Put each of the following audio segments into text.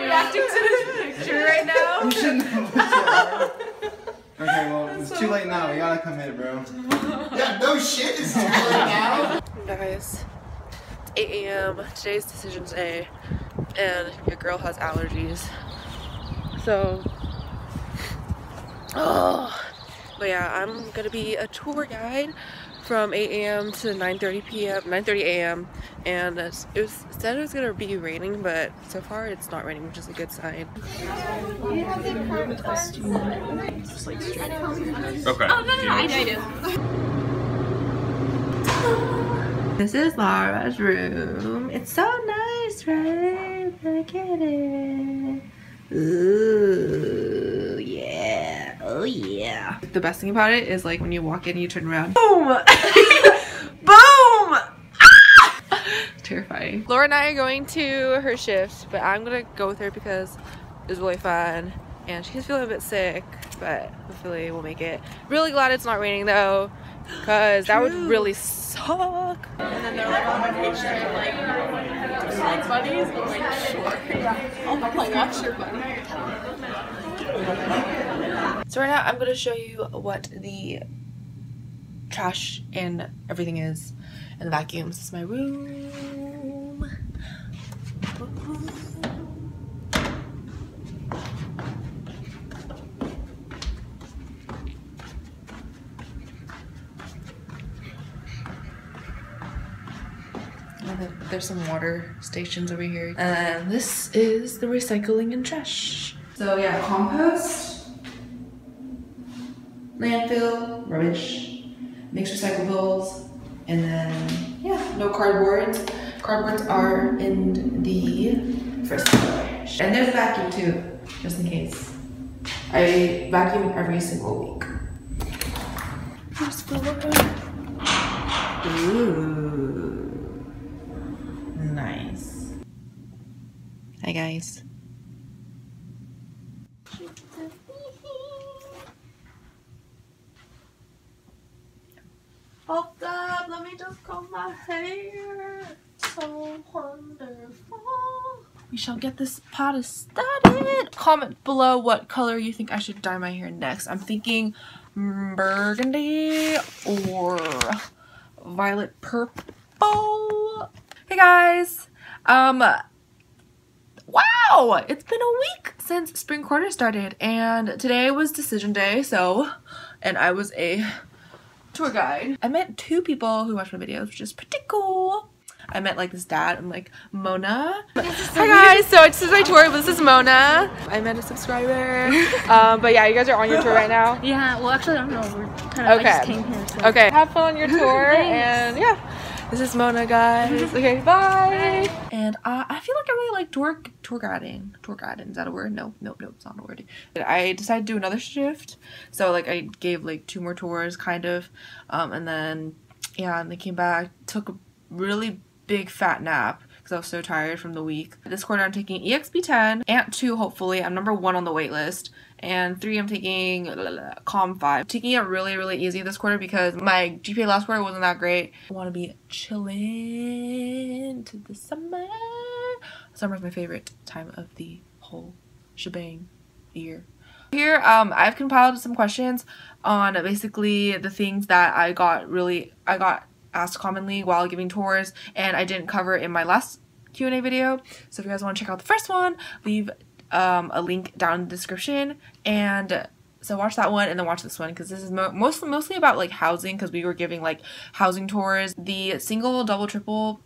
reacting to this picture right now? You shouldn't have looked at Okay, well, it's too late now. We gotta commit, bro. Yeah, no shit, it's too late now. Guys, it's 8 a.m. Today's decision day, and your girl has allergies. So, but yeah, I'm gonna be a tour guide from 8 a.m. to 9:30 a.m. and it said it was gonna be raining, but so far it's not raining, which is a good sign. Okay. Oh no, I do. This is Laura's room. It's so nice, right? Look at it. Ooh, yeah. Oh yeah. The best thing about it is like when you walk in, you turn around. Boom! Boom! It's terrifying. Laura and I are going to her shift, but I'm gonna go with her because it was really fun. And she's feeling a bit sick, but hopefully we'll make it. Really glad it's not raining though, because that would really suck. And then they're like on vacation, like side buddies. I'm like, sure. I'll watch your buddy. So right now I'm gonna show you what the trash and everything is and the vacuums. This is my room. There's some water stations over here. And this is the recycling and trash. So yeah, compost, landfill, rubbish, mixed recyclables, and then yeah, no cardboards. Cardboards are in the first storage. And there's a vacuum too, just in case. I vacuum every single week. First floor. Ooh. Nice. Hi guys. Hold up, let me just comb my hair. So wonderful. We shall get this party started. Comment below what color you think I should dye my hair next. I'm thinking burgundy or violet purple. Hey guys, wow, it's been a week since spring quarter started and today was decision day, and I was a tour guide. I met 2 people who watched my videos, which is pretty cool. I met like this dad and like Mona. Hi guys, so this is my tour, this is Mona. I met a subscriber. But yeah, you guys are on your tour right now? Yeah, well actually I don't know, we're kind of, okay. I just came here. So. Okay, have fun on your tour and yeah. This is Mona, guys. Okay, bye. And I feel like I really like tour guiding. Tour guiding, is that a word? No, it's not a word. I decided to do another shift. So like I gave like 2 more tours kind of. And then, yeah, and they came back, took a really big fat nap because I was so tired from the week. This quarter I'm taking EXP10, ANT 2 hopefully. I'm number 1 on the wait list. And 3 I'm taking COM 5. Taking it really easy this quarter because my GPA last quarter wasn't that great. I want to be chilling to the summer. Summer's my favorite time of the whole shebang year. Here I've compiled some questions on basically the things that I got asked commonly while giving tours and I didn't cover in my last Q&A video. So if you guys want to check out the first one, leave a link down in the description, and so watch that one and then watch this one because this is mostly about like housing because we were giving like housing tours. The single, double, triple,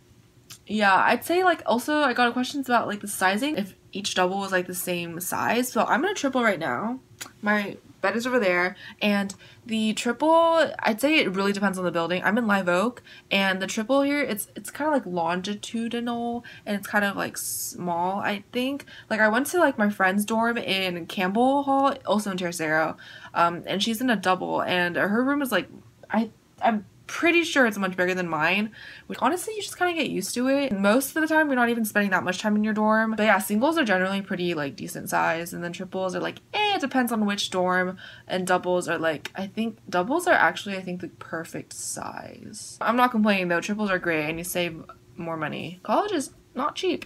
yeah, I'd say like also I got questions about like the sizing, if each double was like the same size. So I'm gonna triple right now. My bed is over there, and the triple, I'd say it really depends on the building. I'm in Live Oak, and the triple here, it's kind of like longitudinal, and it's kind of like small, I think. Like I went to like my friend's dorm in Campbell Hall, also in Tercero, and she's in a double, and her room is like, I'm pretty sure it's much bigger than mine, which honestly you just kind of get used to it. Most of the time you're not even spending that much time in your dorm, but yeah, singles are generally pretty like decent size, and then triples are like it depends on which dorm, and doubles are like, I think doubles are actually the perfect size. I'm not complaining though, triples are great and you save more money. College is not cheap.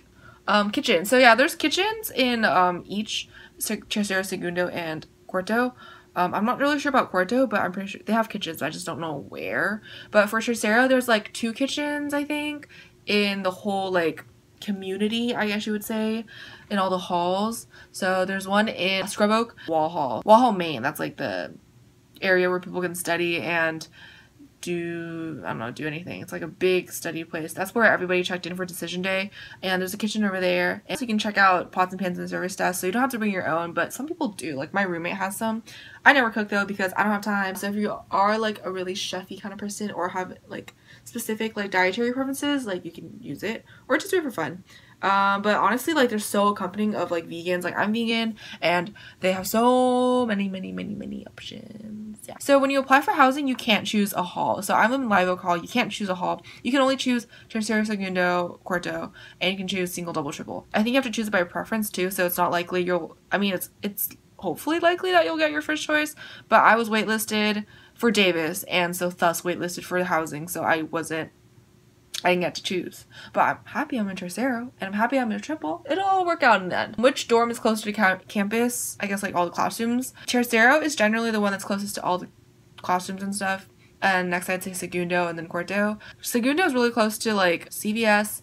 Kitchen. So yeah, there's kitchens in each Tercero, Segundo, and Cuarto. I'm not really sure about Cuarto, but I'm pretty sure they have kitchens. I just don't know where. But for Tercero, there's like 2 kitchens, I think, in the whole like community, I guess you would say, in all the halls. So there's one in Scrub Oak, Wall Hall, Maine. That's like the area where people can study and do anything. It's like a big study place. That's where everybody checked in for decision day, and there's a kitchen over there, and so you can check out pots and pans and service desk, so you don't have to bring your own, but some people do. Like my roommate has some. I never cook though because I don't have time. So if you are like a really chefy kind of person or have like specific like dietary preferences, like you can use it or just do it for fun. But honestly, like they're so accompanying of like vegans. Like I'm vegan and they have so many options. Yeah. So when you apply for housing, you can't choose a hall. So I live in Live Oak Hall. You can't choose a hall. You can only choose Tercero, Segundo, Cuarto, and you can choose single, double, triple. I think you have to choose it by preference too. So it's not likely it's hopefully likely that you'll get your first choice. But I was waitlisted for Davis and so thus waitlisted for the housing. So I didn't get to choose, but I'm happy I'm in Tercero, and I'm happy I'm in a triple. It'll all work out in the end. Which dorm is closer to campus? I guess like all the classrooms. Tercero is generally the one that's closest to all the classrooms and stuff, and next I'd say Segundo and then Cuarto. Segundo is really close to like CVS,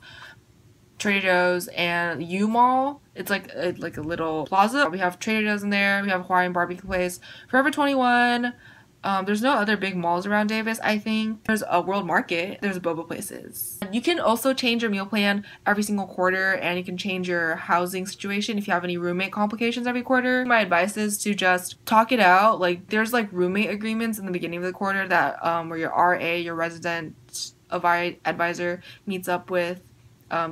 Trader Joe's, and U Mall. It's like a little plaza. We have Trader Joe's in there. We have a Hawaiian barbecue place, Forever 21. There's no other big malls around Davis, I think. There's a World Market. There's boba places. You can also change your meal plan every single quarter, and you can change your housing situation if you have any roommate complications every quarter. My advice is to just talk it out. Like there's like roommate agreements in the beginning of the quarter that where your RA, your resident advisor, meets up with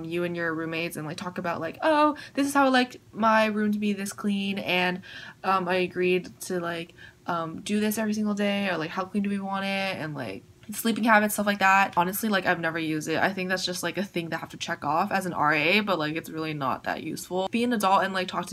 you and your roommates and like talk about like, oh, this is how I like my room to be this clean, and I agreed to like do this every single day, or like how clean do we want it, and like sleeping habits, stuff like that. Honestly, like I've never used it. I think that's just like a thing that I have to check off as an RA, but like it's really not that useful. Be an adult and like talk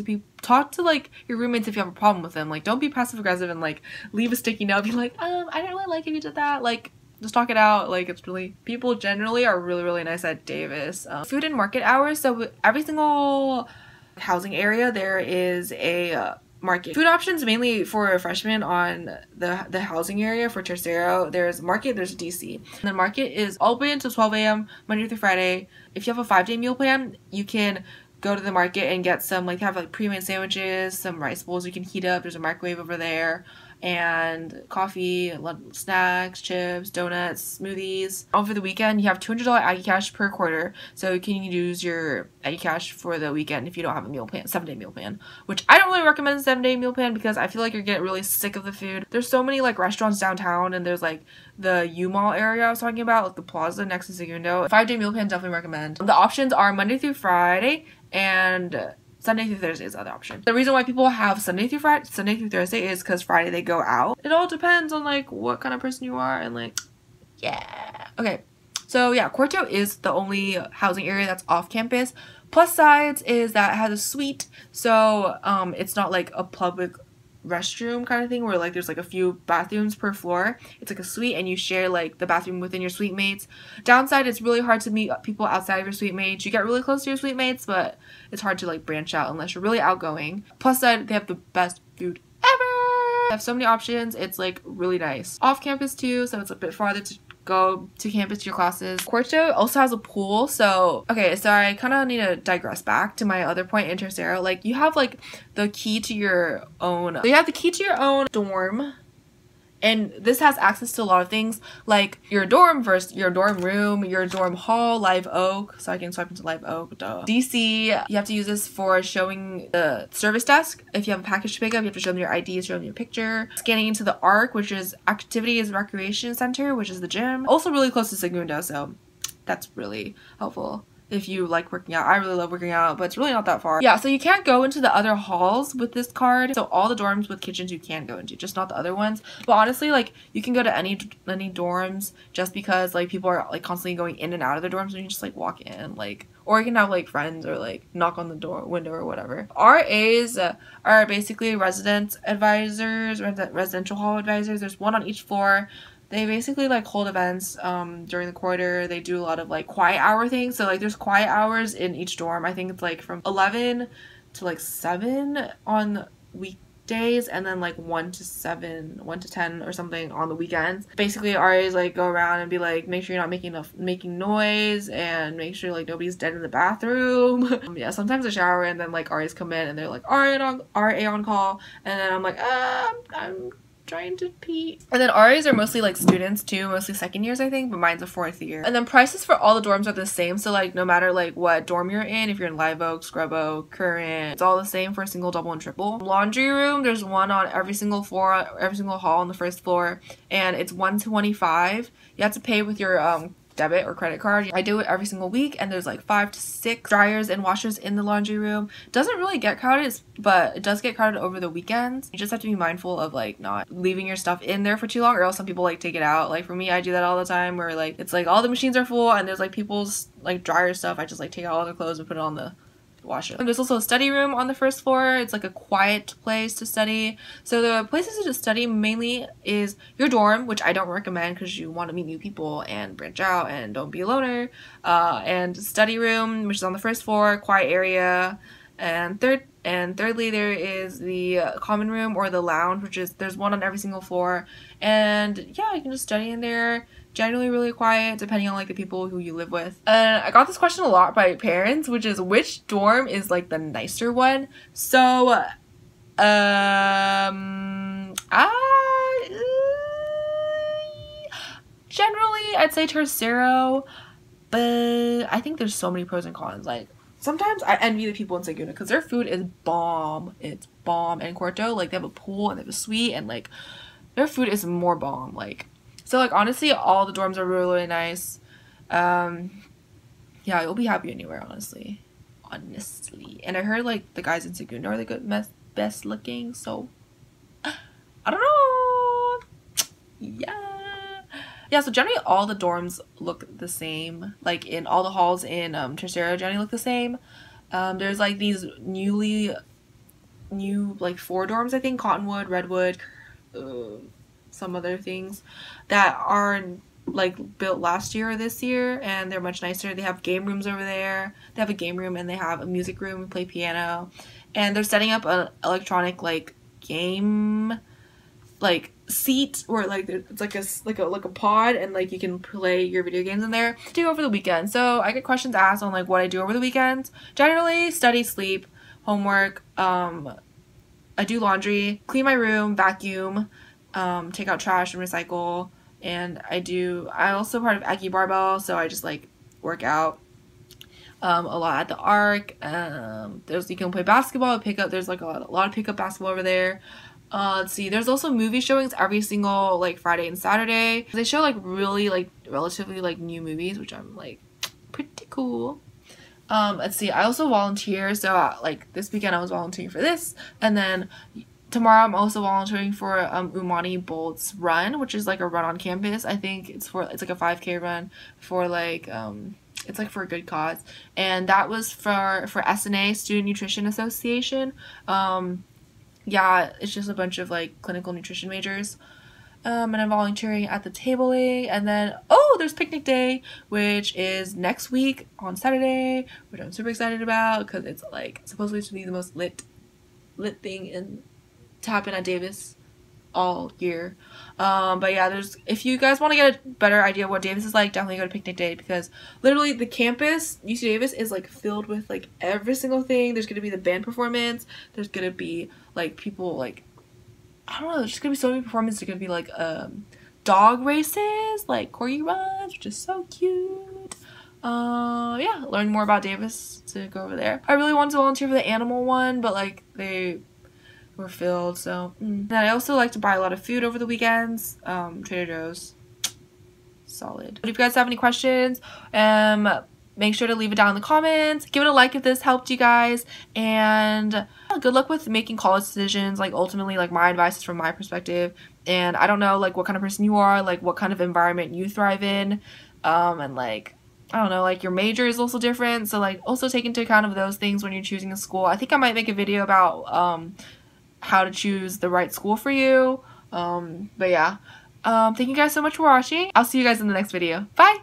to like your roommates if you have a problem with them. Like don't be passive aggressive and like leave a sticky note, be like, I don't really like if you did that. Like just talk it out. Like it's really, people generally are really nice at Davis. Food and market hours. So every single housing area there is a market. Food options mainly for freshmen on the housing area. For Tercero, there's market, there's DC. And the market is open until 12 a.m. Monday through Friday. If you have a 5-day meal plan, you can go to the market and get some, like, they have like pre-made sandwiches, some rice bowls you can heat up. There's a microwave over there, and coffee, snacks, chips, donuts, smoothies. Over the weekend, you have $200 Aggie Cash per quarter, so you can use your Aggie Cash for the weekend if you don't have a meal plan, 7-day meal plan, which I don't really recommend a 7-day meal plan because I feel like you're getting really sick of the food. There's so many like restaurants downtown, and there's like the U Mall area I was talking about, like the plaza next to Segundo. 5-day meal plan, definitely recommend. The options are Monday through Friday, and Sunday through Thursday is the other option. The reason why people have Sunday through Thursday is because Friday they go out. It all depends on like what kind of person you are, and like, yeah. Okay, so yeah, Cuarto is the only housing area that's off campus. Plus sides is that it has a suite, so it's not like a public restroom kind of thing where like there's like a few bathrooms per floor. It's like a suite, and you share like the bathroom within your suite mates. Downside, it's really hard to meet people outside of your suite mates. You get really close to your suite mates, but it's hard to like branch out unless you're really outgoing. Plus side, they have the best food ever. They have so many options. It's like really nice. Off campus too, so it's a bit farther to go to campus to your classes. Cuarto also has a pool, so okay, so I kind of need to digress back to my other point in Tercero. Like you have like the key to your own, so you have the key to your own dorm, and this has access to a lot of things like your dorm versus your dorm room, your dorm hall, Live Oak, so I can swipe into Live Oak, duh. DC, you have to use this for showing the service desk. If you have a package to pick up, you have to show them your ID, show them your picture. Scanning into the ARC, which is Activities Recreation Center, which is the gym. Also really close to Segundo, so that's really helpful if you like working out. I really love working out, but it's really not that far. Yeah, so you can't go into the other halls with this card. So all the dorms with kitchens you can go into, just not the other ones. But honestly, like you can go to any dorms just because like people are like constantly going in and out of their dorms, and you just like walk in, like, or you can have like friends or like knock on the window or whatever. RAs are basically resident advisors, residential hall advisors. There's one on each floor. They basically like hold events during the quarter. They do a lot of like quiet hour things. So like there's quiet hours in each dorm. I think it's like from 11 to like 7 on weekdays, and then like 1 to 10 or something on the weekends. Basically RAs like go around and be like, make sure you're not making noise, and make sure like nobody's dead in the bathroom. Yeah, sometimes I shower and then like RAs come in and they're like RA on call, and then I'm like I'm trying to pee. And then RAs are mostly like students too, mostly second years I think, but mine's a 4th year. And then prices for all the dorms are the same, so like no matter like what dorm you're in, if you're in Live Oak, Scrub Oak, Current, it's all the same for single, double, and triple. Laundry room, there's one on every single floor, every single hall on the 1st floor, and it's $125. You have to pay with your debit or credit card. I do it every single week, and there's like 5 to 6 dryers and washers in the laundry room. It doesn't really get crowded, but it does get crowded over the weekends. You just have to be mindful of like not leaving your stuff in there for too long, or else some people like take it out. Like for me, I do that all the time, where like it's like all the machines are full and there's like people's like dryer stuff. I just like take out all their clothes and put it on the washer. And there's also a study room on the 1st floor. It's like a quiet place to study. So the places to study mainly is your dorm, which I don't recommend because you want to meet new people and branch out and don't be a loner, and study room, which is on the 1st floor, quiet area. And thirdly, there is the common room or the lounge, which is, there's one on every single floor, and yeah, you can just study in there. Generally really quiet, depending on like the people who you live with. And I got this question a lot by parents, which is which dorm is like the nicer one. So generally I'd say Tercero, but I think there's so many pros and cons. Like sometimes I envy the people in Saguna because their food is bomb. It's bomb. And Corto, like they have a pool and they have a suite, and like their food is more bomb. Like, so like honestly all the dorms are really, really nice. Yeah, you'll be happy anywhere, honestly. And I heard like the guys in Saguna are the best looking, so I don't know. Yeah, so generally all the dorms look the same. Like in all the halls in Tercero generally look the same. There's like these new like 4 dorms, I think, Cottonwood, Redwood, some other things that are like built last year or this year, and they're much nicer. They have game rooms over there. They have a game room and they have a music room, play piano, and they're setting up an electronic like game like seat where like it's like a pod, and like you can play your video games in there to do over the weekend. So I get questions asked on like what I do over the weekends. Generally study, sleep, homework, I do laundry, clean my room, vacuum, take out trash and recycle, and I also part of Aggie Barbell, so I just like work out a lot at the Arc. You can play basketball, there's like a lot of pickup basketball over there. Let's see, there's also movie showings every single like Friday and Saturday. They show like really like relatively like new movies, which I'm like pretty cool. Let's see, I also volunteer, so like this weekend I was volunteering for this, and then tomorrow I'm also volunteering for Umani Bolt's run, which is like a run on campus. I think it's like a 5K run for like it's like for a good cause, and that was for SNA, Student Nutrition Association. Yeah, it's just a bunch of like clinical nutrition majors. And I'm volunteering at the table A, and then there's picnic day, which is next week on Saturday, which I'm super excited about because it's like supposedly to be the most lit thing to happen at Davis all year. But yeah, if you guys want to get a better idea of what Davis is like, definitely go to picnic day, because literally the campus, UC Davis, is like filled with like every single thing. There's gonna be the band performance, there's gonna be like people like, I don't know, there's just gonna be so many performances. There's gonna be like dog races, like corgi runs, which is so cute. Yeah, learn more about Davis to go over there. I really wanted to volunteer for the animal one, but like they were filled, so Then I also like to buy a lot of food over the weekends. Trader Joe's, solid. But if you guys have any questions, make sure to leave it down in the comments. Give it a like if this helped you guys, and good luck with making college decisions. Like ultimately, like my advice is from my perspective, and I don't know like what kind of person you are, like what kind of environment you thrive in, and like I don't know, like your major is also different, so like also take into account of those things when you're choosing a school. I think I might make a video about how to choose the right school for you. But yeah, Thank you guys so much for watching. I'll see you guys in the next video. Bye!